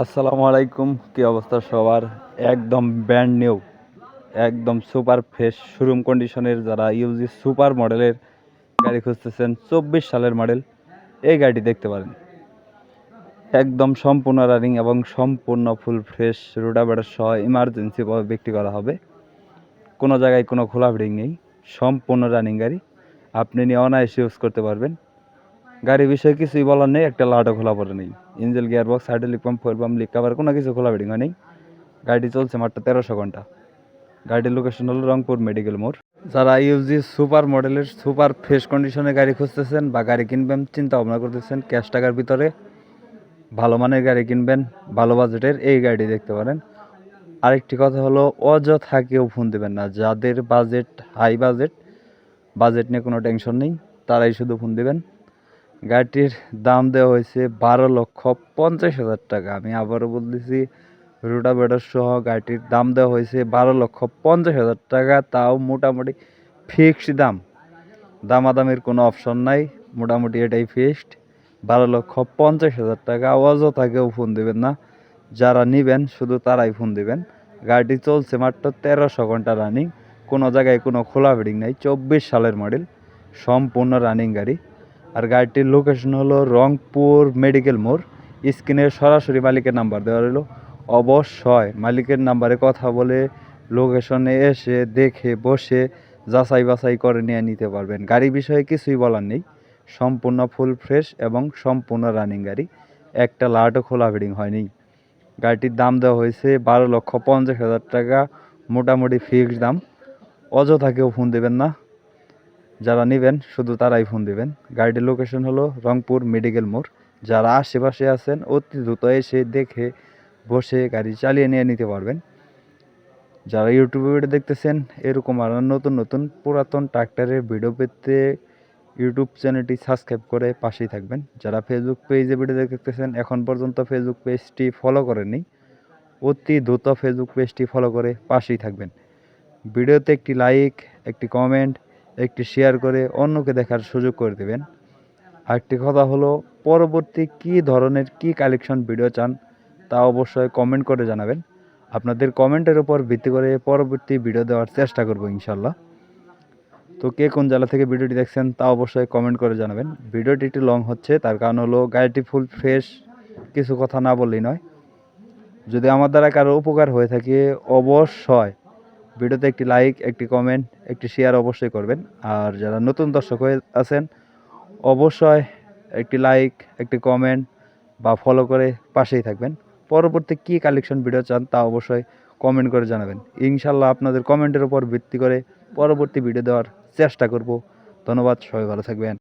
আসসালামু আলাইকুম, কি অবস্থা সবার? একদম ব্র্যান্ড নিউ, একদম সুপার ফ্রেশ শোরুম কন্ডিশনের যারা ইউজি সুপার মডেলের গাড়ি খুঁজতেছেন, 24 সালের মডেল এই গাড়িটি দেখতে পারেন। একদম সম্পূর্ণ রানিং এবং সম্পূর্ণ ফুল ফ্রেশ রোটাভেটর সহ ইমার্জেন্সিভাবে বিক্রি করা হবে। কোনো জায়গায় কোনো খোলা ব্রিং নেই, সম্পূর্ণ রানিং গাড়ি। আপনি নিয়ে অনায়াসে ইউজ করতে পারবেন। গাড়ির বিষয়ে কিছুই বলার নেই, একটা লাটও খোলা পড়ে নেই। Engine, gearbox, hydraulic pump, fuel pump, leak cover কোনো কিছু খোলা ব্রিং হয় নেই। গাড়িটি চলছে মাত্র 1300 ঘন্টা। গাড়িটির লোকেশন হলো রংপুর মেডিকেল মোড়। যারা ইউজি সুপার মডেলের সুপার ফ্রেশ কন্ডিশনে গাড়ি খুঁজতেছেন বা গাড়ি কিনবেন চিন্তা ভাবনা করতেছেন, ক্যাশ টাকার ভিতরে ভালো মানের গাড়ি কিনবেন, ভালো বাজেটের, এই গাড়িটি দেখতে পারেন। আরেকটি কথা হলো, অযথা কেউ ফোন দেবেন না। যাদের বাজেট হাই, বাজেট নিয়ে কোনো টেনশন নেই, তারাই শুধু ফোন দেবেন। গাড়িটির দাম দেওয়া হয়েছে 12,50,000 টাকা। আমি আবারও বলতেছি, রোটাভেটর সহ গাড়িটির দাম দেওয়া হয়েছে 12,50,000 টাকা। তাও মোটামুটি ফিক্সড দাম, দামাদামির কোনো অপশন নাই, মোটামুটি এটাই ফিক্সড 12,50,000 টাকা। অযথা কেউ ফোন দেবেন না, যারা নেবেন শুধু তারাই ফোন দেবেন। গাড়িটি চলছে মাত্র 1300 ঘন্টা রানিং, কোনো জায়গায় কোনো খোলা ব্রিং নাই। 24 সালের মডেল, সম্পূর্ণ রানিং গাড়ি। আর গাড়িটির লোকেশন হলো রংপুর মেডিকেল মোড়। স্ক্রিনে সরাসরি মালিকের নাম্বার দেওয়া রইল। অবশ্যই মালিকের নাম্বারে কথা বলে লোকেশনে এসে দেখে বসে যাচাই বাছাই করে নিয়ে নিতে পারবেন। গাড়ি বিষয়ে কিছুই বলার নেই, সম্পূর্ণ ফুল ফ্রেশ এবং সম্পূর্ণ রানিং গাড়ি। একটা লাটও খোলা ব্রিং হয়নি। গাড়িটির দাম দেওয়া হয়েছে 12,50,000 টাকা, মোটামুটি ফিক্সড দাম। অযথা কেউ ফোন দেবেন না, যারা নেবেন শুধু তারাই ফোন দেবেন। গাড়িটির লোকেশন হলো রংপুর মেডিকেল মোড়। যারা আশেপাশে আছেন অতি দ্রুত এসে দেখে বসে গাড়ি চালিয়ে নিয়ে নিতে পারবেন। যারা ইউটিউবে ভিডিও দেখতেছেন, এরকম আরও নতুন নতুন পুরাতন ট্রাক্টরের ভিডিও পেতে ইউটিউব চ্যানেলটি সাবস্ক্রাইব করে পাশেই থাকবেন। যারা ফেসবুক পেজে ভিডিও দেখতেছেন, এখন পর্যন্ত ফেসবুক পেজটি ফলো করেননি, অতি দ্রুত ফেসবুক পেজটি ফলো করে পাশেই থাকবেন। ভিডিওতে একটি লাইক, একটি কমেন্ট, একটি শেয়ার করে অন্যকে দেখার সুযোগ করে দেবেন। আরেকটি কথা হলো, পরবর্তী কী ধরনের কী কালেকশন ভিডিও চান তা অবশ্যই কমেন্ট করে জানাবেন। আপনাদের কমেন্টের উপর ভিত্তি করে পরবর্তী ভিডিও দেওয়ার চেষ্টা করব ইনশাল্লাহ। তো কে কোন জেলা থেকে ভিডিওটি দেখছেন তা অবশ্যই কমেন্ট করে জানাবেন। ভিডিওটি একটু লং হচ্ছে, তার কারণ হলো গাড়িটি ফুল ফ্রেশ, কিছু কথা না বললেই নয়। যদি আমার দ্বারা কারো উপকার হয়ে থাকে, অবশ্যই ভিডিওতে একটি লাইক, একটি কমেন্ট, একটি শেয়ার অবশ্যই করবেন। আর যারা নতুন দর্শক হয়ে আছেন, অবশ্যই একটি লাইক, একটি কমেন্ট বা ফলো করে পাশেই থাকবেন। পরবর্তী কী কালেকশন ভিডিও চান তা অবশ্যই কমেন্ট করে জানাবেন। ইনশাল্লাহ আপনাদের কমেন্টের উপর ভিত্তি করে পরবর্তী ভিডিও দেওয়ার চেষ্টা করব। ধন্যবাদ, সবাই ভালো থাকবেন।